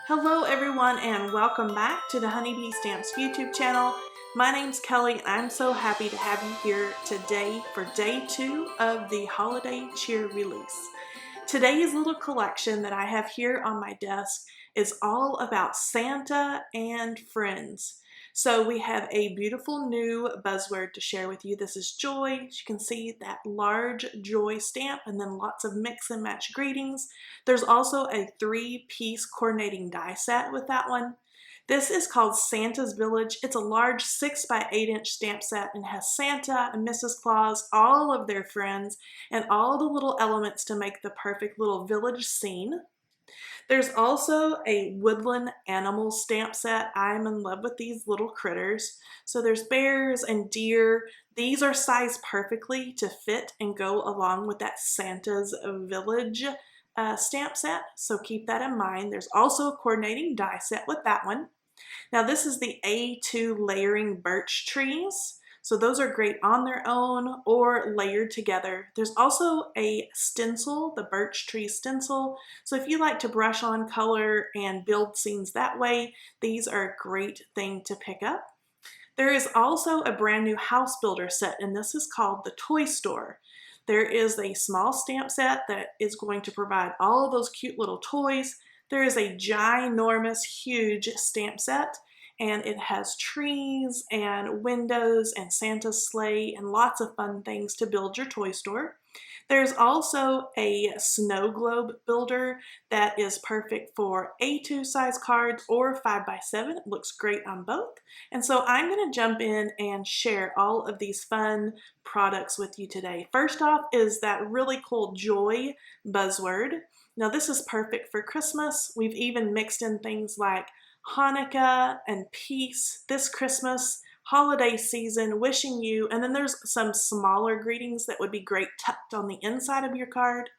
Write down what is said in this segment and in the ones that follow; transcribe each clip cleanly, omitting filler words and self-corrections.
Hello everyone and welcome back to the Honeybee Stamps YouTube channel. My name's Kelly and I'm so happy to have you here today for day 2 of the holiday cheer release. Today's little collection that I have here on my desk is all about Santa and friends. So we have a beautiful new buzzword to share with you. This is joy. You can see that large joy stamp and then lots of mix and match greetings. There's also a 3-piece coordinating die set with that one. This is called Santa's Village. It's a large 6 by 8 inch stamp set and has Santa and Mrs. Claus, all of their friends, and all the little elements to make the perfect little village scene. There's also a Woodland animal stamp set. I'm in love with these little critters. So there's bears and deer. These are sized perfectly to fit and go along with that Santa's Village stamp set. So keep that in mind. There's also a coordinating die set with that one. Now this is the A2 layering birch trees. So those are great on their own or layered together. There's also a stencil, the birch tree stencil. So if you like to brush on color and build scenes that way, these are a great thing to pick up. There is also a brand new house builder set, and this is called the Toy Store. There is a small stamp set that is going to provide all of those cute little toys. There is a ginormous, huge stamp set, and it has trees and windows and Santa's sleigh and lots of fun things to build your toy store. There's also a snow globe builder that is perfect for A2 size cards or 5x7. It looks great on both. And so I'm going to jump in and share all of these fun products with you today. First off is that really cool joy buzzword. Now this is perfect for Christmas. We've even mixed in things like Hanukkah and peace this Christmas, holiday season, wishing you, and then there's some smaller greetings that would be great tucked on the inside of your card.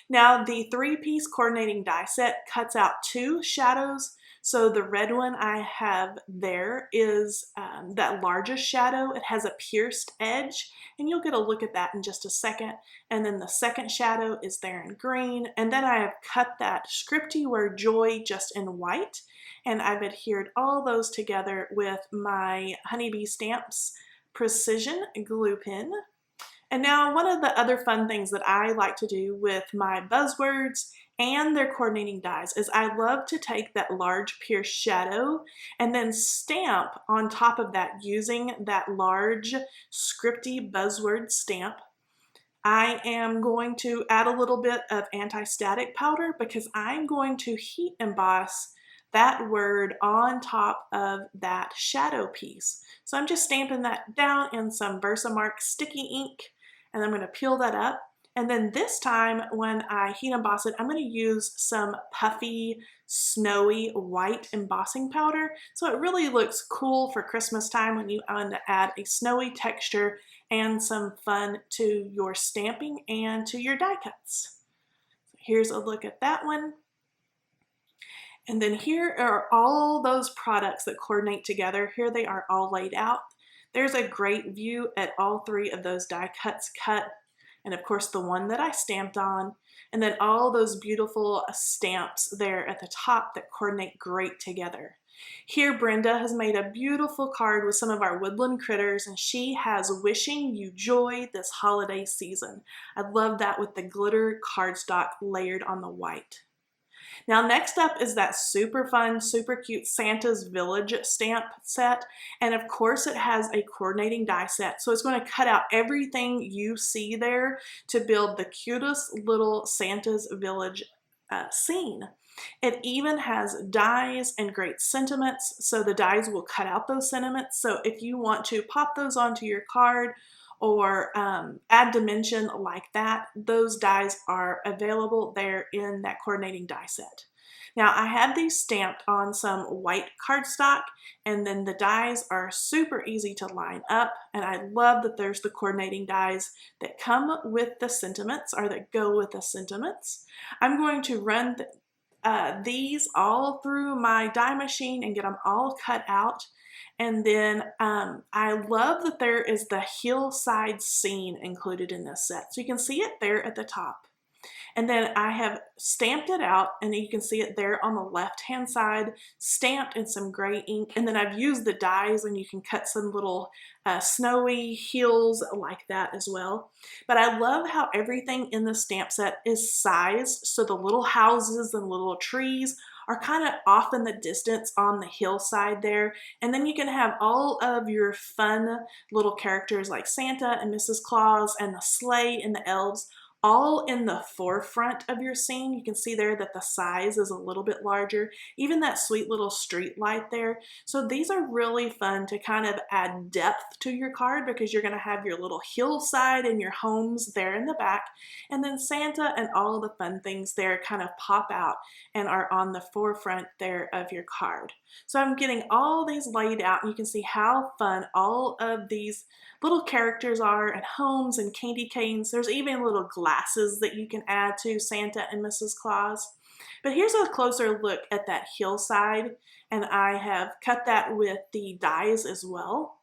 Now the 3-piece coordinating die set cuts out 2 shadows. So the red one I have there is that largest shadow. It has a pierced edge, and you'll get a look at that in just a second. And then the second shadow is there in green. And then I have cut that scripty word joy just in white. And I've adhered all those together with my Honeybee Stamps Precision glue pin. And now one of the other fun things that I like to do with my buzzwords and their coordinating dies is I love to take that large pierced shadow and then stamp on top of that using that large scripty buzzword stamp. I am going to add a little bit of anti-static powder because I'm going to heat emboss that word on top of that shadow piece. So I'm just stamping that down in some Versamark sticky ink, and I'm going to peel that up. And then this time when I heat emboss it, I'm going to use some puffy, snowy white embossing powder. So it really looks cool for Christmas time when you want to add a snowy texture and some fun to your stamping and to your die cuts. Here's a look at that one. And then here are all those products that coordinate together. Here they are all laid out. There's a great view at all 3 of those die cuts cut. And of course the one that I stamped on. And then all those beautiful stamps there at the top that coordinate great together. Here Brenda has made a beautiful card with some of our woodland critters, and she has wishing you joy this holiday season. I love that with the glitter cardstock layered on the white. Now next up is that super fun, super cute Santa's Village stamp set. And of course it has a coordinating die set. So it's going to cut out everything you see there to build the cutest little Santa's Village scene. It even has dies and great sentiments. So the dies will cut out those sentiments. So if you want to pop those onto your card or add dimension like that, those dies are available there in that coordinating die set. Now I have these stamped on some white cardstock, and then the dies are super easy to line up, and I love that there's the coordinating dies that come with the sentiments or that go with the sentiments. I'm going to run these all through my die machine and get them all cut out. And then I love that there is the hillside scene included in this set. So you can see it there at the top. And then I have stamped it out, and you can see it there on the left-hand side, stamped in some gray ink. And then I've used the dies, and you can cut some little snowy hills like that as well. But I love how everything in the stamp set is sized, so the little houses and little trees are kind of off in the distance on the hillside there. And then you can have all of your fun little characters like Santa and Mrs. Claus and the sleigh and the elves all in the forefront of your scene. You can see there that the size is a little bit larger, even that sweet little street light there. So these are really fun to kind of add depth to your card, because you're going to have your little hillside and your homes there in the back, and then Santa and all the fun things there kind of pop out and are on the forefront there of your card. So I'm getting all these laid out, and you can see how fun all of these little characters are, and homes and candy canes. There's even little glasses that you can add to Santa and Mrs. Claus. But here's a closer look at that hillside, and I have cut that with the dies as well.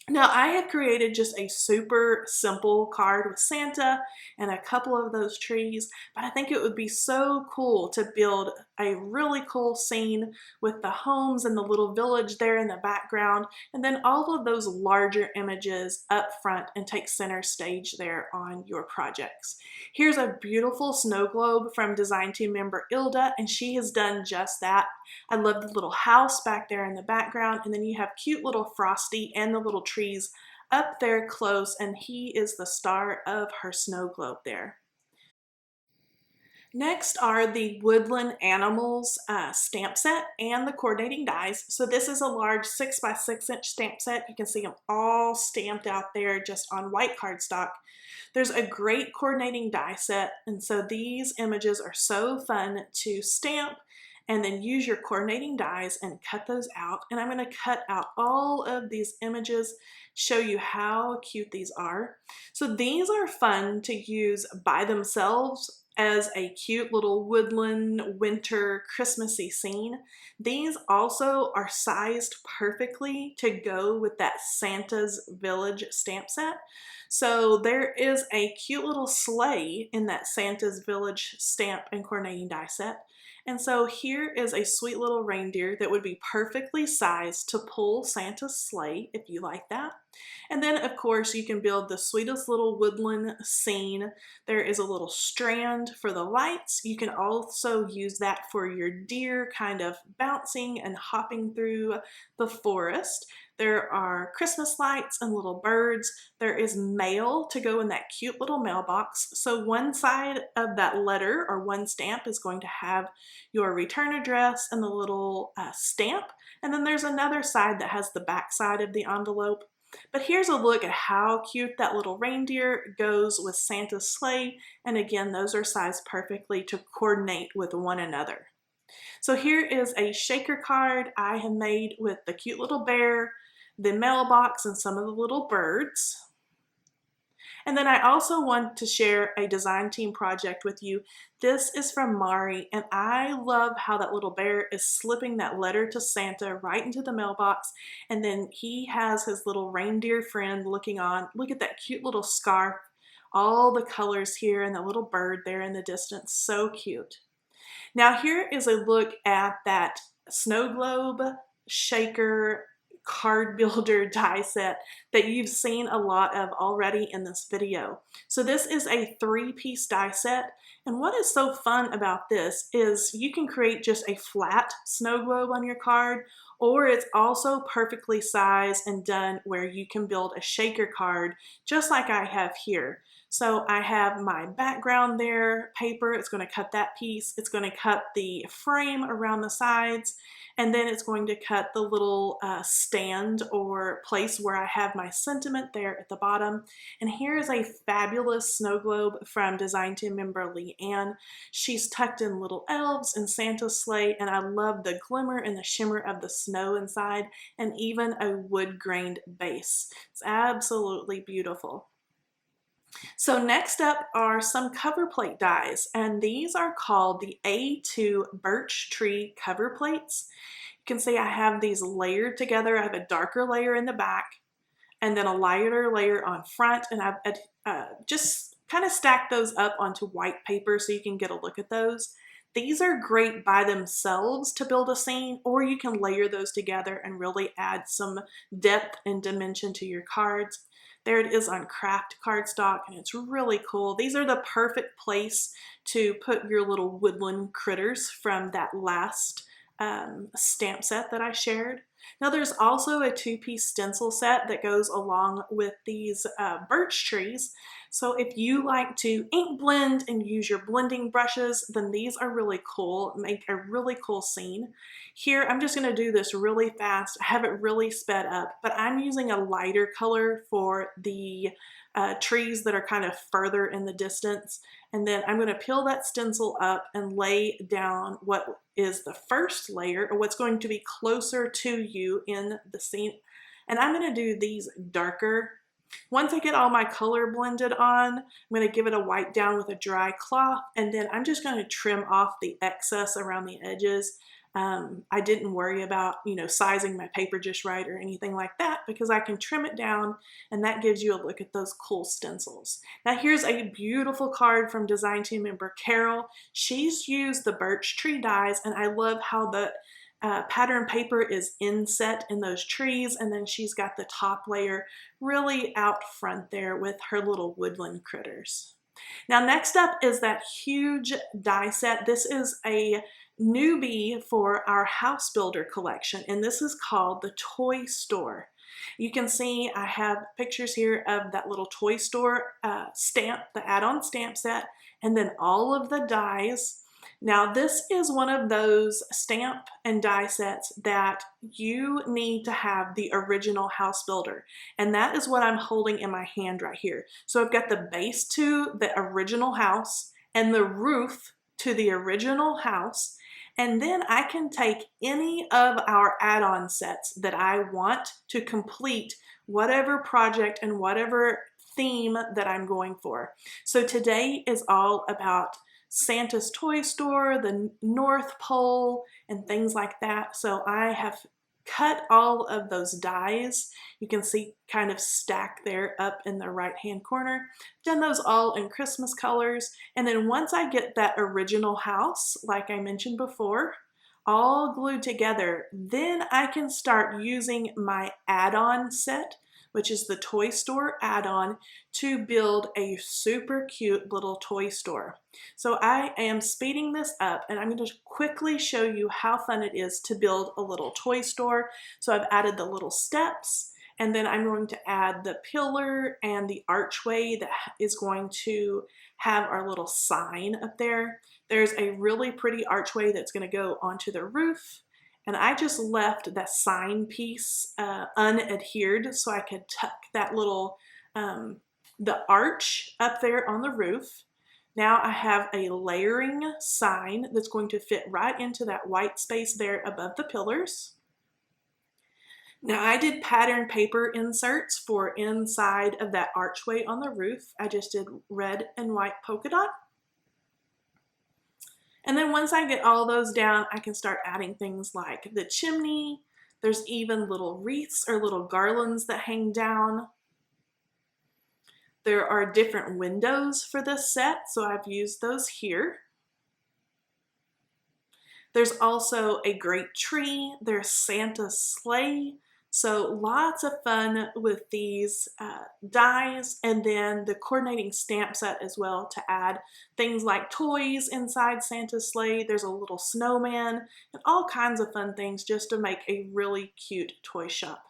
Now I have created just a super simple card with Santa and a couple of those trees, but I think it would be so cool to build a really cool scene with the homes and the little village there in the background, and then all of those larger images up front and take center stage there on your projects. Here's a beautiful snow globe from design team member Ilda, and she has done just that. I love the little house back there in the background, and then you have cute little Frosty and the little trees up there close, and he is the star of her snow globe there. Next are the Woodland Animals stamp set and the coordinating dies. So this is a large 6 by 6 inch stamp set. You can see them all stamped out there just on white cardstock. There's a great coordinating die set, and so these images are so fun to stamp and then use your coordinating dies and cut those out. And I'm going to cut out all of these images, show you how cute these are. So these are fun to use by themselves as a cute little woodland winter Christmassy scene. These also are sized perfectly to go with that Santa's Village stamp set. So there is a cute little sleigh in that Santa's Village stamp and coordinating die set. And so here is a sweet little reindeer that would be perfectly sized to pull Santa's sleigh if you like that. And then of course you can build the sweetest little woodland scene. There is a little strand for the lights. You can also use that for your deer kind of bouncing and hopping through the forest. There are Christmas lights and little birds. There is mail to go in that cute little mailbox. So one side of that letter or one stamp is going to have your return address and the little stamp. And then there's another side that has the back side of the envelope. But here's a look at how cute that little reindeer goes with Santa's sleigh. And again, those are sized perfectly to coordinate with one another. So here is a shaker card I have made with the cute little bear, the mailbox, and some of the little birds. And then I also want to share a design team project with you. This is from Mari, and I love how that little bear is slipping that letter to Santa right into the mailbox, and then he has his little reindeer friend looking on. Look at that cute little scarf, all the colors here, and the little bird there in the distance. So cute. Now here is a look at that snow globe shaker card builder die set that you've seen a lot of already in this video. So this is a 3-piece die set, and what is so fun about this is you can create just a flat snow globe on your card, or it's also perfectly sized and done where you can build a shaker card just like I have here. So I have my background there, paper, it's going to cut that piece, it's going to cut the frame around the sides, and then it's going to cut the little stand or place where I have my sentiment there at the bottom. And here is a fabulous snow globe from design team member Leanne. She's tucked in little elves and Santa's sleigh, and I love the glimmer and the shimmer of the snow inside, and even a wood grained base. It's absolutely beautiful. So next up are some cover plate dies, and these are called the A2 Birch Tree cover plates. You can see I have these layered together. I have a darker layer in the back and then a lighter layer on front, and I've just kind of stack those up onto white paper so you can get a look at those. These are great by themselves to build a scene, or you can layer those together and really add some depth and dimension to your cards. There it is on craft cardstock, and it's really cool. These are the perfect place to put your little woodland critters from that last stamp set that I shared. Now there's also a two-piece stencil set that goes along with these birch trees. So if you like to ink blend and use your blending brushes, then these are really cool, make a really cool scene. Here I'm just going to do this really fast. I have it really sped up, but I'm using a lighter color for the trees that are kind of further in the distance. And then I'm going to peel that stencil up and lay down what is the first layer, or what's going to be closer to you in the scene. And I'm going to do these darker. Once I get all my color blended on, I'm going to give it a wipe down with a dry cloth, and then I'm just going to trim off the excess around the edges. I didn't worry about, sizing my paper just right or anything like that, because I can trim it down, and that gives you a look at those cool stencils. Now here's a beautiful card from design team member Carol. She's used the birch tree dies, and I love how the pattern paper is inset in those trees, and then she's got the top layer really out front there with her little woodland critters. Now next up is that huge die set. This is a newbie for our house builder collection, and this is called the Toy Store. You can see I have pictures here of that little toy store stamp, the add-on stamp set, and then all of the dies. Now this is one of those stamp and die sets that you need to have the original house builder, and that is what I'm holding in my hand right here. So I've got the base to the original house and the roof to the original house, and then I can take any of our add-on sets that I want to complete whatever project and whatever theme that I'm going for. So today is all about Santa's toy store, the North Pole, and things like that. So I have cut all of those dies. You can see kind of stacked there up in the right hand corner. Done those all in Christmas colors. And then once I get that original house, like I mentioned before, all glued together, then I can start using my add-on set, which is the Toy Store add-on, to build a super cute little toy store. So I am speeding this up, and I'm going to quickly show you how fun it is to build a little toy store. So I've added the little steps, and then I'm going to add the pillar and the archway that is going to have our little sign up there. There's a really pretty archway that's going to go onto the roof. And I just left that sign piece unadhered so I could tuck that little, the arch up there on the roof. Now I have a layering sign that's going to fit right into that white space there above the pillars. Now I did pattern paper inserts for inside of that archway on the roof. I just did red and white polka dot. And then once I get all those down, I can start adding things like the chimney. There's even little wreaths or little garlands that hang down. There are different windows for this set, so I've used those here. There's also a great tree. There's Santa's sleigh. So lots of fun with these dies, and then the coordinating stamp set as well to add things like toys inside Santa's sleigh. There's a little snowman and all kinds of fun things just to make a really cute toy shop.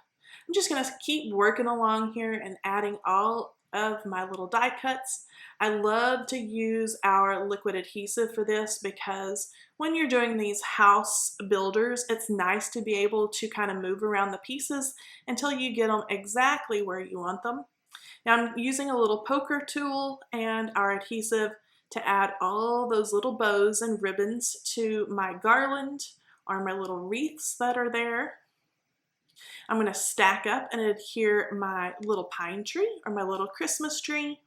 I'm just going to keep working along here and adding all of my little die cuts. I love to use our liquid adhesive for this because when you're doing these house builders, it's nice to be able to kind of move around the pieces until you get them exactly where you want them. Now I'm using a little poker tool and our adhesive to add all those little bows and ribbons to my garland or my little wreaths that are there. I'm going to stack up and adhere my little pine tree or my little Christmas tree.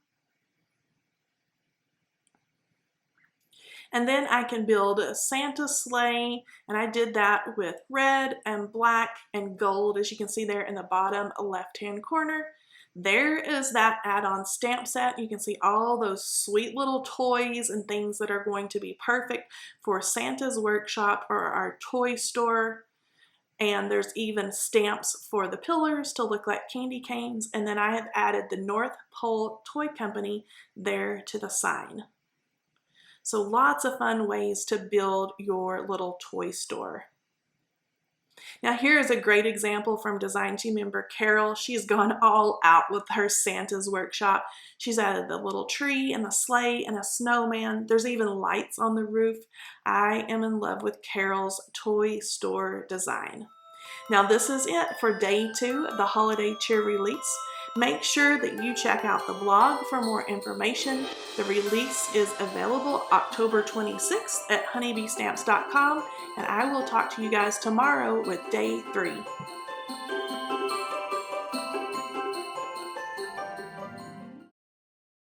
And then I can build a Santa sleigh, and I did that with red and black and gold, as you can see there in the bottom left-hand corner. There is that add-on stamp set. You can see all those sweet little toys and things that are going to be perfect for Santa's workshop or our toy store. And there's even stamps for the pillars to look like candy canes. And then I have added the North Pole Toy Company there to the sign. So lots of fun ways to build your little toy store. Now here is a great example from design team member Carol. She's gone all out with her Santa's workshop. She's added the little tree and a sleigh and a snowman. There's even lights on the roof. I am in love with Carol's toy store design. Now this is it for day 2 of the holiday cheer release. Make sure that you check out the blog for more information. The release is available October 26th at honeybeestamps.com, and I will talk to you guys tomorrow with day 3.